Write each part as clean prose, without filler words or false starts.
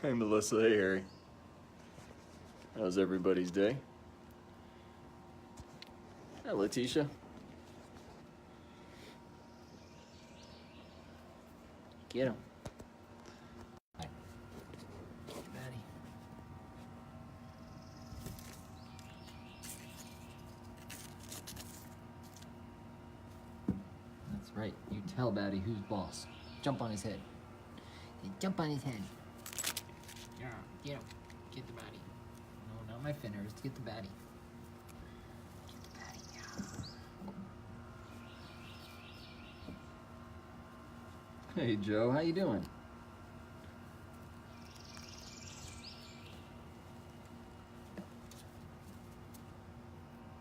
Hey Melissa, hey Harry. How's everybody's day? Hi Letitia. Get him. Hi. Maddie. That's right. You tell Batty who's boss. Jump on his head. Hey, jump on his head. Yeah, get him. Get the Batty. No, not my fingers. Get the Batty. Get the Batty. Yeah. Hey Joe, how you doing?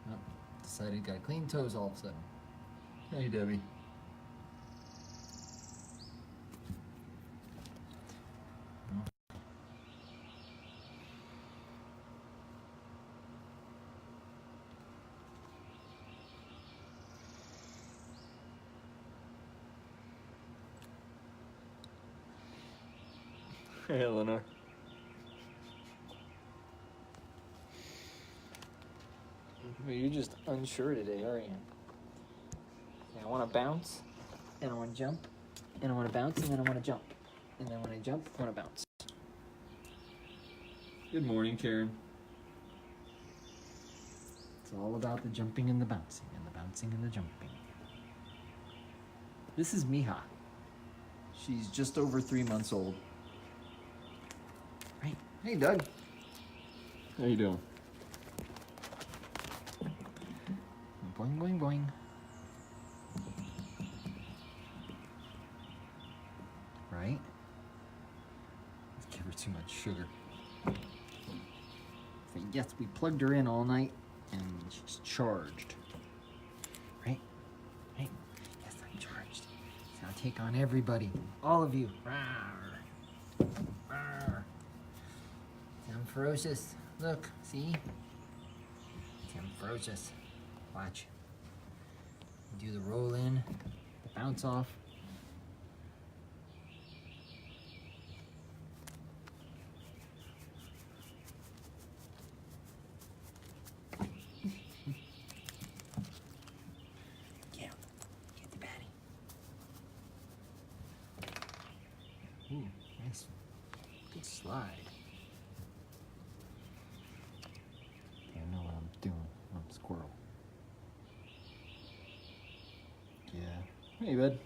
Oh, decided got clean toes all of a sudden. Hey Debbie. Hey Eleanor. Well, you're just unsure today, aren't you? I want to bounce, and I want to jump, and I want to bounce, and then I want to jump. And then when I jump, I want to bounce. Good morning, Karen. It's all about the jumping and the bouncing, and the bouncing and the jumping. This is Mija. She's just over 3 months old. Right. Hey, Doug. How you doing? Boing, boing, boing. Right? Let's give her too much sugar. So yes, we plugged her in all night and she's charged. Right? Right? Yes, I'm charged. So I'll take on everybody. All of you. Rawr. Rawr. I'm ferocious. Look, see? I'm ferocious. Watch. Do the roll in, the bounce off. Yeah, get the Batty. Ooh, nice. Good slide. I know what I'm doing. I'm a squirrel. Yeah. Hey, bud.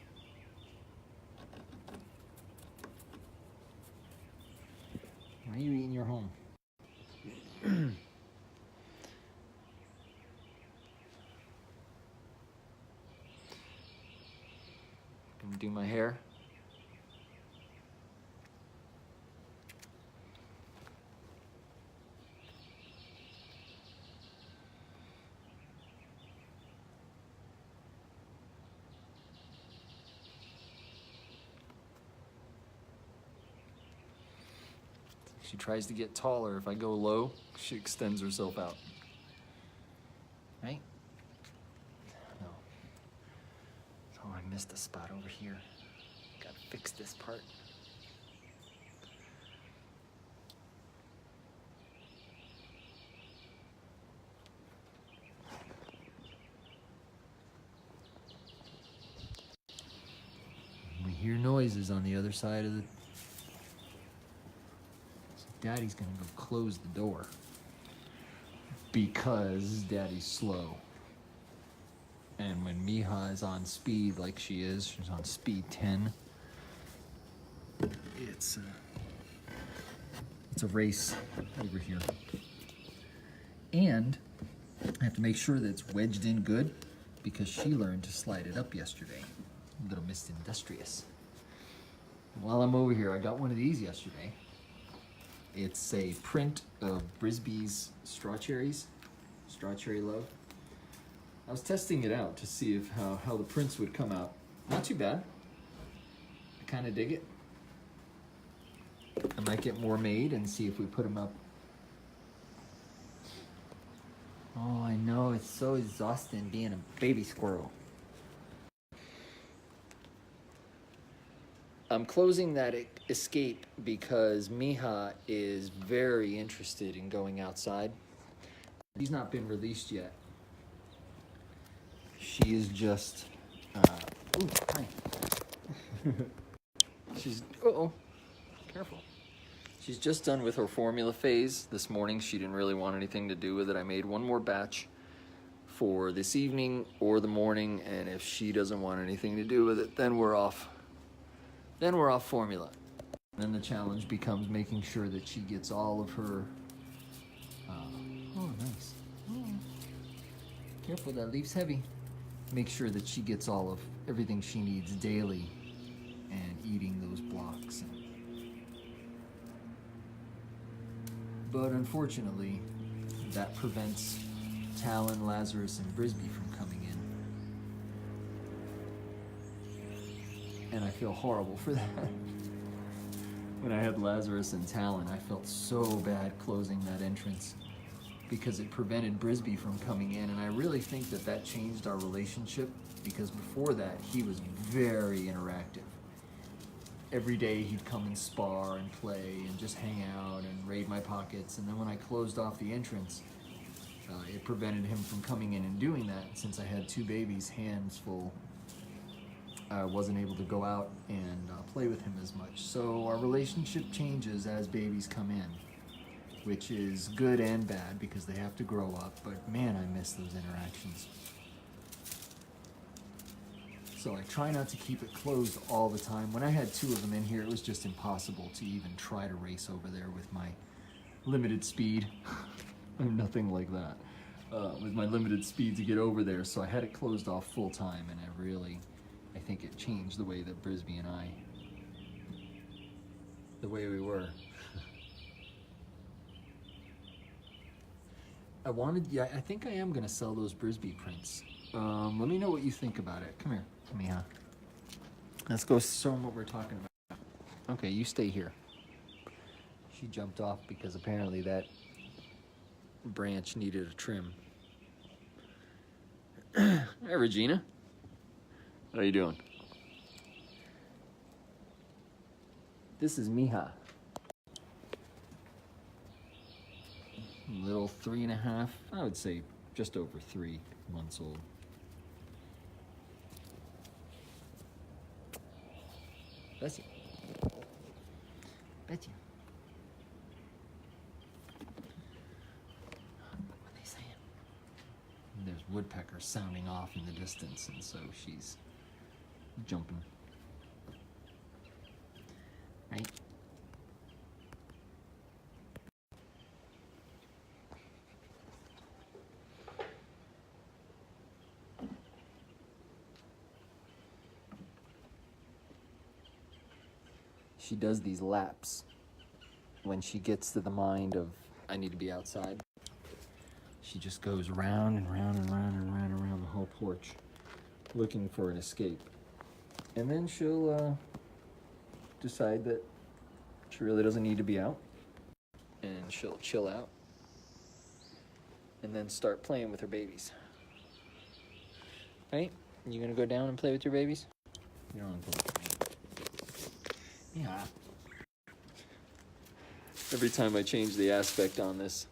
Why are you eating your home? Gonna do my hair. She tries to get taller. If I go low, she extends herself out. Right? No. Oh, I missed a spot over here. Gotta fix this part. We hear noises on the other side of the... Daddy's gonna go close the door because Daddy's slow. And when Mija is on speed like she is, she's on speed 10, it's a race over here. And I have to make sure that it's wedged in good because she learned to slide it up yesterday. Little Miss Industrious. While I'm over here, I got one of these yesterday. It's a print of Brisby's straw cherries, straw cherry love. I was testing it out to see if how the prints would come out. Not too bad. I kind of dig it. I might get more made and see if we put them up. Oh, I know, it's so exhausting being a baby squirrel. I'm closing that escape because Mija is very interested in going outside. She's not been released yet. She is just, ooh, hi. She's, careful. She's just done with her formula phase. This morning she didn't really want anything to do with it. I made one more batch for this evening or the morning, and if she doesn't want anything to do with it, then we're off. Then we're off formula. And then the challenge becomes making sure that she gets all of her, oh, nice. Oh. Careful, that leaf's heavy. Make sure that she gets all of everything she needs daily and eating those blocks. But unfortunately, that prevents Talon, Lazarus, and Brisby from coming in. And I feel horrible for that. When I had Lazarus and Talon, I felt so bad closing that entrance because it prevented Brisby from coming in. And I really think that that changed our relationship, because before that, he was very interactive. Every day he'd come and spar and play and just hang out and raid my pockets. And then when I closed off the entrance, it prevented him from coming in and doing that. Since I had two babies, hands full, I wasn't able to go out and play with him as much. So our relationship changes as babies come in, which is good and bad because they have to grow up. But man, I miss those interactions. So I try not to keep it closed all the time. When I had two of them in here, it was just impossible to even try to race over there with my limited speed. I'm nothing like that. With my limited speed to get over there, so I had it closed off full time, and I think it changed the way that Brisby and I, the way we were. I think I am gonna sell those Brisby prints. Let me know what you think about it. Come here, Mija. Let's go show them what we're talking about. Okay, you stay here. She jumped off because apparently that branch needed a trim. Hi, Regina. How you doing? This is Mija. Little 3.5, I would say just over 3 months old. Bless you. Bet you. What are they saying? And there's woodpeckers sounding off in the distance, and so she's jumping. Right? She does these laps when she gets to the mind of, I need to be outside. She just goes round and round and round and round and around the whole porch looking for an escape. And then she'll decide that she really doesn't need to be out, and she'll chill out and then start playing with her babies. Right? You gonna go down and play with your babies? You don't want to play with me. Yeah. Every time I change the aspect on this,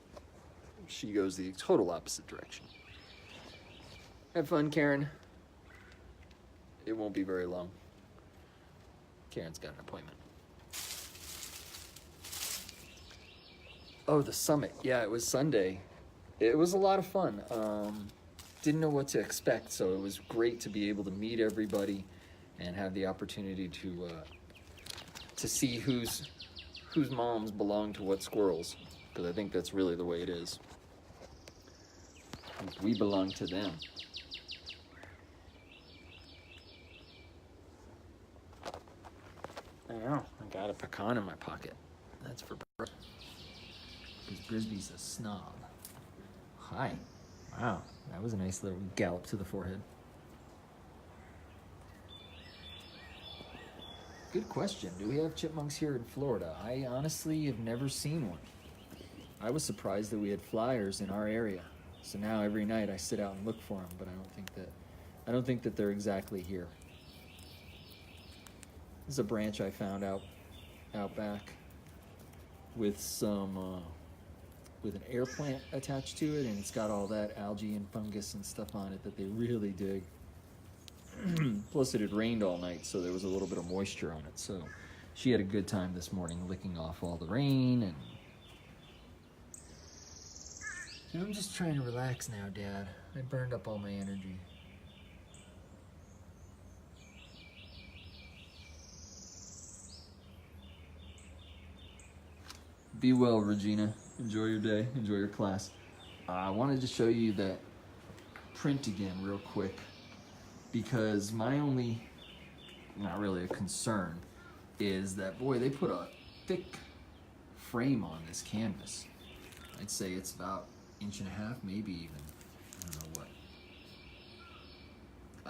she goes the total opposite direction. Have fun, Karen. It won't be very long. Karen's got an appointment. Oh, the summit. Yeah, it was Sunday. It was a lot of fun. Didn't know what to expect, so it was great to be able to meet everybody and have the opportunity to see whose moms belong to what squirrels, because I think that's really the way it is. We belong to them. I know, I got a pecan in my pocket. That's for breakfast. Because Brisby's a snob. Hi. Wow, that was a nice little gallop to the forehead. Good question. Do we have chipmunks here in Florida? I honestly have never seen one. I was surprised that we had flyers in our area. So now every night I sit out and look for them, but I don't think that they're exactly here. This is a branch I found out back with some with an air plant attached to it, and it's got all that algae and fungus and stuff on it that they really dig. Plus it had rained all night, so there was a little bit of moisture on it. So she had a good time this morning licking off all the rain. And I'm just trying to relax now, Dad. I burned up all my energy. Be well, Regina. Enjoy your day. Enjoy your class. I wanted to show you that print again real quick, because my only, not really a concern, is that, boy, they put a thick frame on this canvas. I'd say it's about 1.5 inches, maybe even, I don't know what.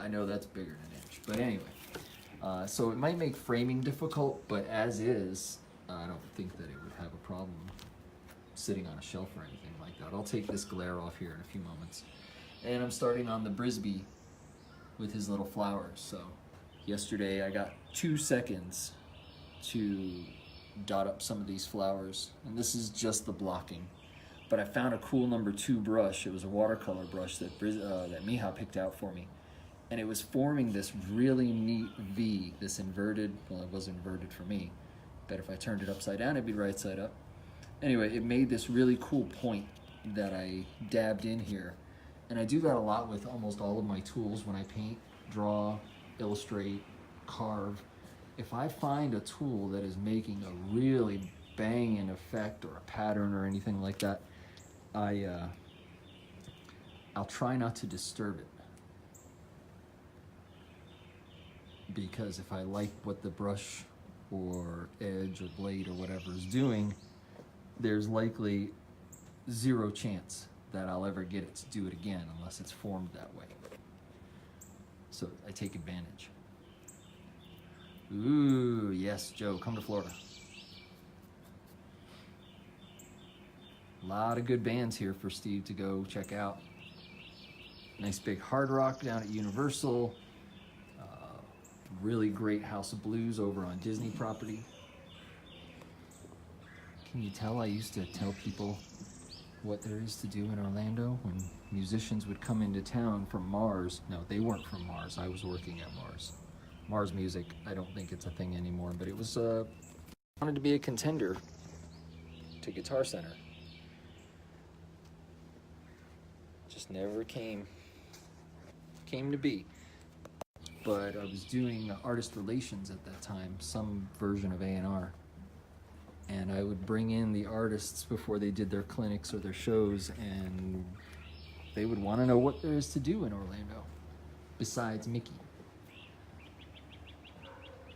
I know that's bigger than an inch, but anyway. So it might make framing difficult, but as is, I don't think that it would have a problem sitting on a shelf or anything like that. I'll take this glare off here in a few moments. And I'm starting on the Brisbee with his little flowers. So yesterday I got 2 seconds to dot up some of these flowers, and this is just the blocking. But I found a cool number 2 brush. It was a watercolor brush that Mija picked out for me, and it was forming this really neat V, this inverted, well, it was inverted for me, but if I turned it upside down it'd be right side up. Anyway, it made this really cool point that I dabbed in here. And I do that a lot with almost all of my tools when I paint, draw, illustrate, carve. If I find a tool that is making a really banging effect or a pattern or anything like that, I'll try not to disturb it. Because if I like what the brush or edge or blade or whatever is doing, there's likely 0 chance that I'll ever get it to do it again unless it's formed that way. So I take advantage. Ooh, yes, Joe, come to Florida. A lot of good bands here for Steve to go check out. Nice big Hard Rock down at Universal. Really great House of Blues over on Disney property. Can you tell I used to tell people what there is to do in Orlando when musicians would come into town from Mars? No, they weren't from Mars. I was working at Mars. Mars Music, I don't think it's a thing anymore, but it was wanted to be a contender to Guitar Center. Just never came to be. But I was doing artist relations at that time, some version of A&R. And I would bring in the artists before they did their clinics or their shows, and they would want to know what there is to do in Orlando besides Mickey.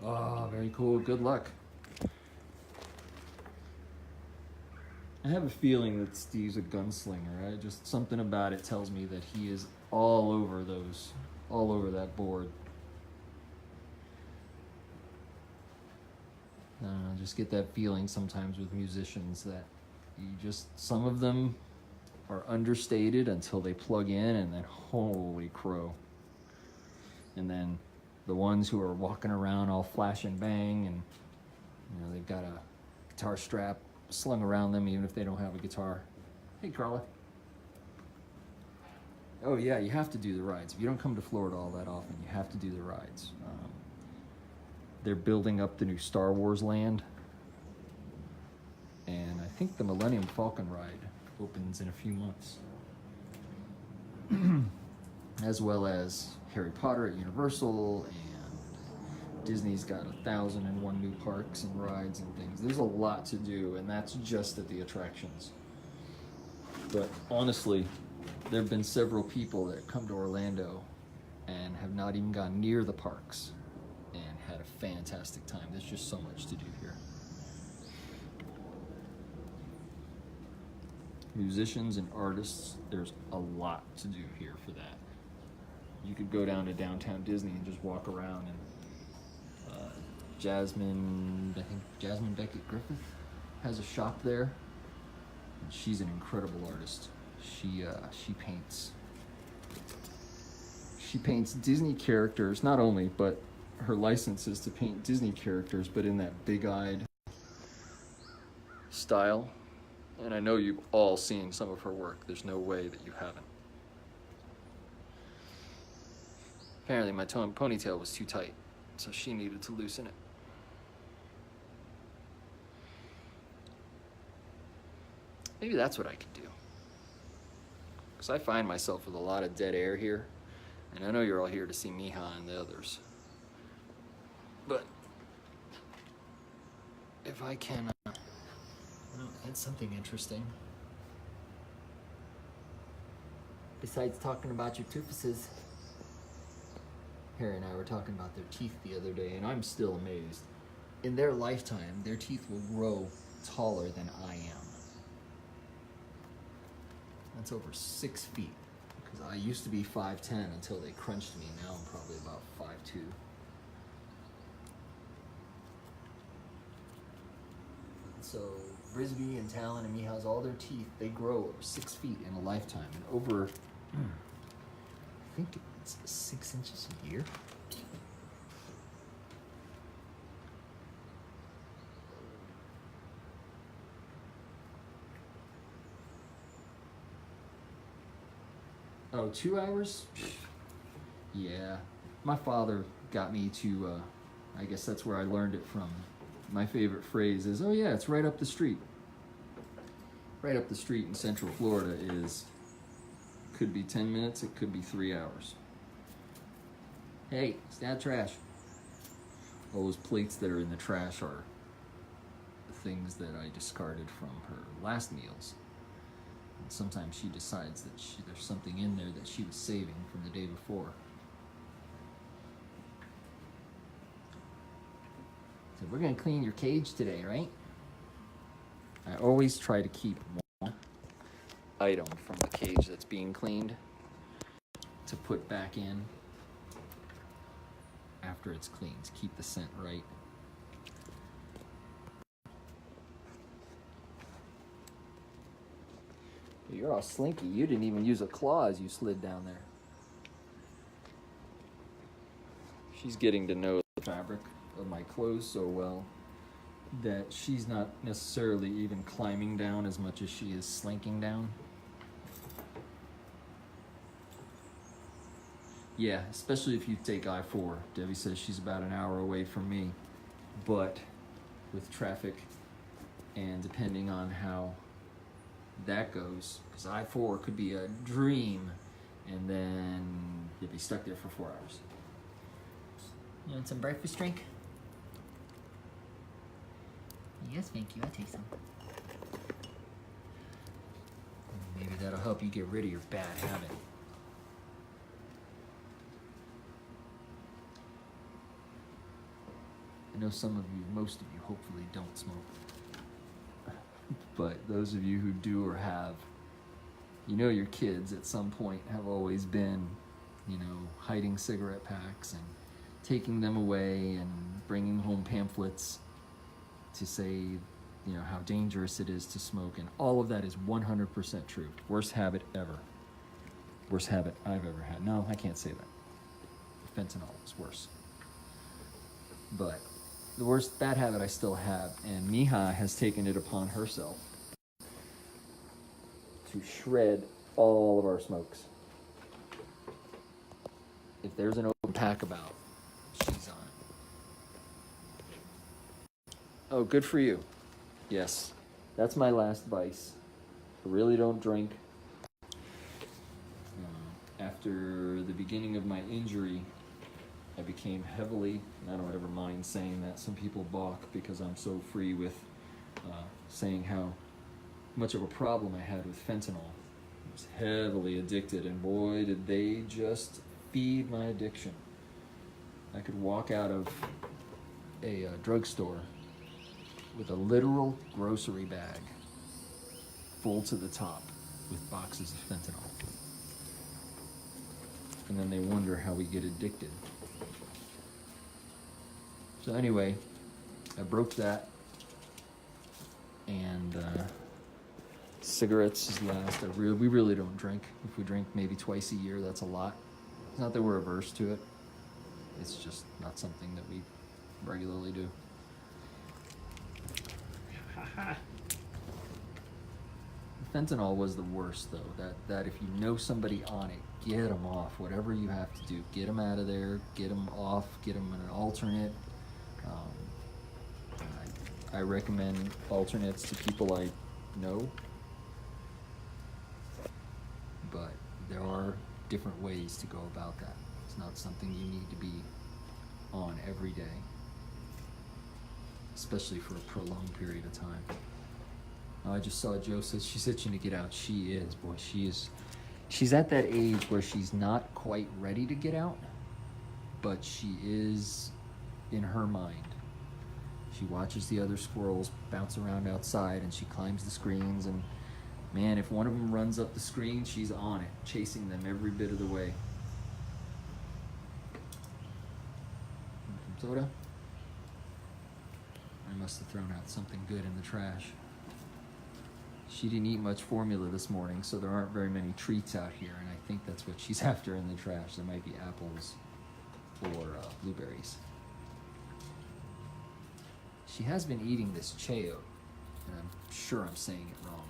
Oh, very cool. Good luck. I have a feeling that Steve's a gunslinger. Just something about it tells me that he is all over that board. I just get that feeling sometimes with musicians that some of them are understated until they plug in, and then holy crow. And then the ones who are walking around all flash and bang, and they've got a guitar strap slung around them even if they don't have a guitar. Hey, Carla. Oh yeah, you have to do the rides. If you don't come to Florida all that often, you have to do the rides. They're building up the new Star Wars land, and I think the Millennium Falcon ride opens in a few months. As well as Harry Potter at Universal, and Disney's got 1,001 new parks and rides and things. There's a lot to do, and that's just at the attractions. But honestly, there have been several people that come to Orlando and have not even gone near the parks and had a fantastic time. There's just so much to do here. Musicians and artists, there's a lot to do here for that. You could go down to downtown Disney and just walk around, and Jasmine Beckett Griffith has a shop there. And she's an incredible artist. She paints Disney characters, not only, but her license is to paint Disney characters, but in that big-eyed style. And I know you've all seen some of her work. There's no way that you haven't. Apparently my ponytail was too tight, so she needed to loosen it. Maybe that's what I could do. Because I find myself with a lot of dead air here. And I know you're all here to see Mija and the others. But if I can... Well, that's something interesting. Besides talking about your toofuses, Harry and I were talking about their teeth the other day, and I'm still amazed. In their lifetime, their teeth will grow taller than I am. That's over 6 feet. Because I used to be 5'10" until they crunched me. Now I'm probably about 5'2". So Frisbee and Talon and Mija's, all their teeth, they grow over 6 feet in a lifetime. And over, I think it's 6 inches a year. Oh, 2 hours? Yeah. My father got me to, I guess that's where I learned it from. My favorite phrase is, oh yeah, it's right up the street. Right up the street in Central Florida could be 10 minutes, it could be 3 hours. Hey, it's that trash. All those plates that are in the trash are the things that I discarded from her last meals. And sometimes she decides that there's something in there that she was saving from the day before. So we're gonna clean your cage today, right? I always try to keep one item from the cage that's being cleaned to put back in after it's cleaned, to keep the scent right. You're all slinky. You didn't even use a claw as you slid down there. She's getting to know the fabric of my clothes so well that she's not necessarily even climbing down as much as she is slinking down. Yeah, especially if you take I-4. Debbie says she's about an hour away from me, but with traffic and depending on how that goes, because I-4 could be a dream and then you'd be stuck there for 4 hours. You want some breakfast drink? Yes, thank you. I'll take some. Maybe that'll help you get rid of your bad habit. I know some of you, most of you, hopefully don't smoke. But those of you who do or have, you know your kids at some point have always been, hiding cigarette packs and taking them away and bringing home pamphlets to say, how dangerous it is to smoke. And all of that is 100% true. Worst habit ever. Worst habit I've ever had. No, I can't say that. Fentanyl is worse. But the worst bad habit I still have, and Mija has taken it upon herself to shred all of our smokes. If there's an open pack about, she's on it. Oh, good for you. Yes, that's my last vice. I really don't drink. After the beginning of my injury, I became heavily, and I don't ever mind saying that, some people balk because I'm so free with saying how much of a problem I had with fentanyl. I was heavily addicted, and boy, did they just feed my addiction. I could walk out of a drugstore with a literal grocery bag full to the top with boxes of fentanyl. And then they wonder how we get addicted. So anyway, I broke that, and cigarettes is last. We really don't drink. If we drink maybe twice a year, that's a lot. It's not that we're averse to it. It's just not something that we regularly do. Fentanyl was the worst, though. That if you know somebody on it, get them off. Whatever you have to do, get them out of there, get them off, get them an alternate. I recommend alternates to people I know, but there are different ways to go about that. It's not something you need to be on every day, especially for a prolonged period of time. I just saw Joe says she's itching to get out. She is, boy, she is. She's at that age where she's not quite ready to get out, but she is in her mind. She watches the other squirrels bounce around outside and she climbs the screens, and man, if one of them runs up the screen, she's on it, chasing them every bit of the way. Some soda? I must have thrown out something good in the trash. She didn't eat much formula this morning, so there aren't very many treats out here, and I think that's what she's after in the trash. There might be apples or blueberries. She has been eating this Cheo, and I'm sure I'm saying it wrong.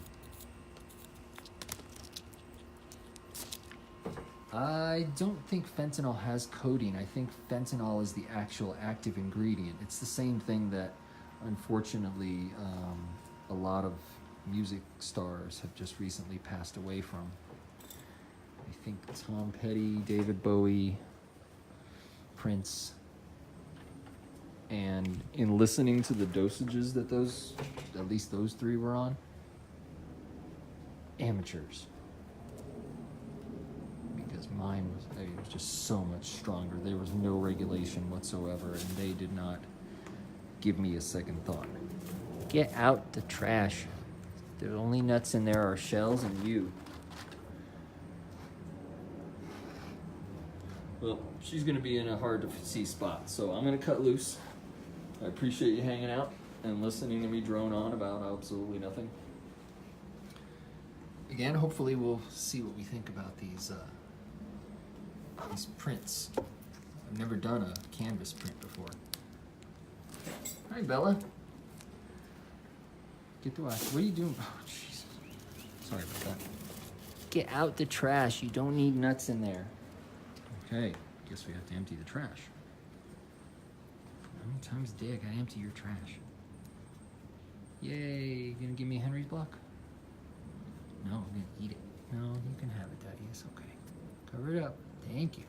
I don't think fentanyl has codeine. I think fentanyl is the actual active ingredient. It's the same thing that, unfortunately, a lot of music stars have just recently passed away from. I think Tom Petty, David Bowie, Prince. And in listening to the dosages that at least those three were on, amateurs. Because mine was just so much stronger. There was no regulation whatsoever, and they did not give me a second thought. Get out the trash. The only nuts in there are shells and you. Well, she's gonna be in a hard to see spot, so I'm gonna cut loose. I appreciate you hanging out and listening to me drone on about absolutely nothing. Again, hopefully we'll see what we think about these prints. I've never done a canvas print before. Hi, Bella. Get the watch. What are you doing? Oh, Jesus. Sorry about that. Get out the trash. You don't need nuts in there. Okay. Guess we have to empty the trash. How many times a day I gotta empty your trash? Yay. You gonna give me a Henry's block? No, I'm gonna eat it. No, you can have it, Daddy. It's okay. Cover it up. Thank you.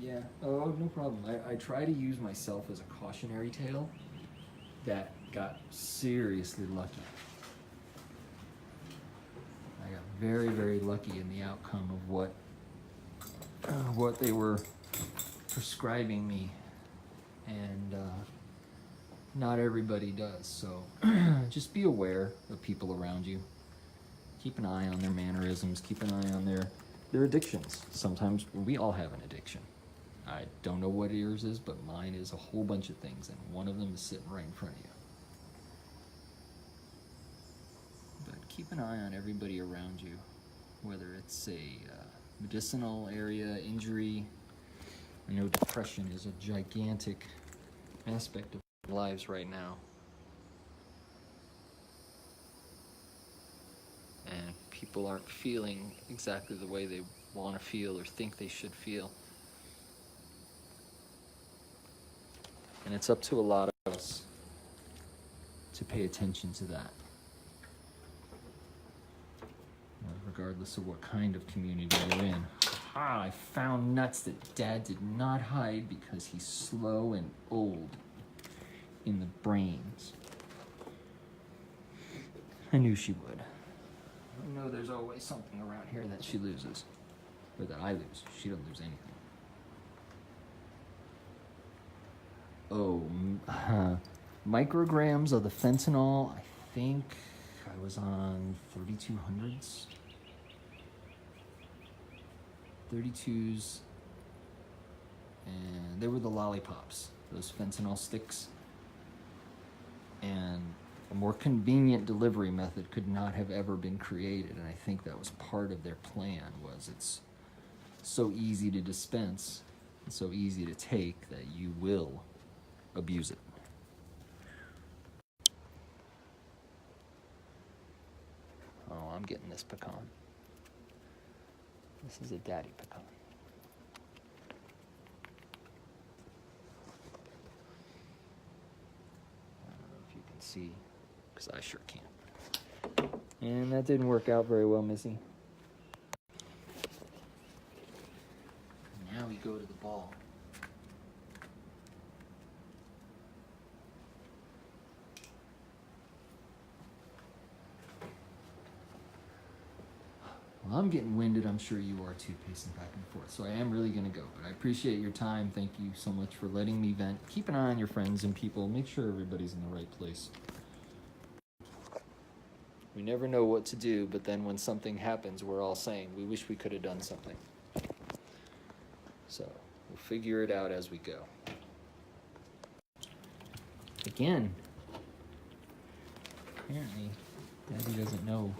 Yeah, oh, no problem. I try to use myself as a cautionary tale that got seriously lucky. I got very, very lucky in the outcome of what they were prescribing me, and not everybody does. So just be aware of people around you. Keep an eye on their mannerisms. Keep an eye on their addictions. Sometimes we all have an addiction. I don't know what yours is, but mine is a whole bunch of things, and one of them is sitting right in front of you. But keep an eye on everybody around you, whether it's a medicinal area, injury. I know depression is a gigantic aspect of our lives right now. And people aren't feeling exactly the way they want to feel or think they should feel. And it's up to a lot of us to pay attention to that. Regardless of what kind of community you're in. Ah, I found nuts that Dad did not hide because he's slow and old in the brains. I knew she would. I know there's always something around here that she loses. Or that I lose. She doesn't lose anything. Oh, micrograms of the fentanyl, I think I was on 3200s. 32s, and they were the lollipops, those fentanyl sticks. And A more convenient delivery method could not have ever been created, and I think that was part of their plan. Was it's so easy to dispense and so easy to take that you will abuse it. Oh, I'm getting this pecan. This is a daddy pecan. I don't know if you can see, because I sure can't. And that didn't work out very well, Missy. Now we go to the ball. Well, I'm getting winded. I'm sure you are too, pacing back and forth. So I am really going to go. But I appreciate your time. Thank you so much for letting me vent. Keep an eye on your friends and people. Make sure everybody's in the right place. We never know what to do, but then when something happens, we're all saying, we wish we could have done something. So we'll figure it out as we go. Again, apparently, Daddy doesn't know.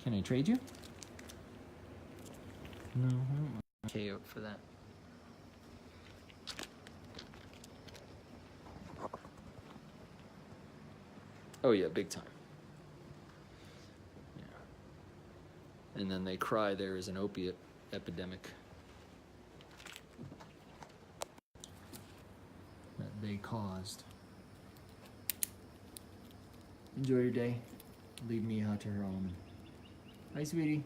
Can I trade you? No, I don't want KO for that. Oh yeah, big time. Yeah. And then they cry there is an opiate epidemic that they caused. Enjoy your day. Leave Mija to her own. Hi, sweetie.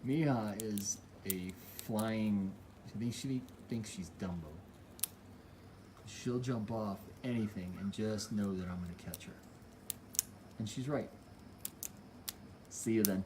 Mija is a flying. She thinks she's Dumbo. She'll jump off anything and just know that I'm going to catch her. And she's right. See you then.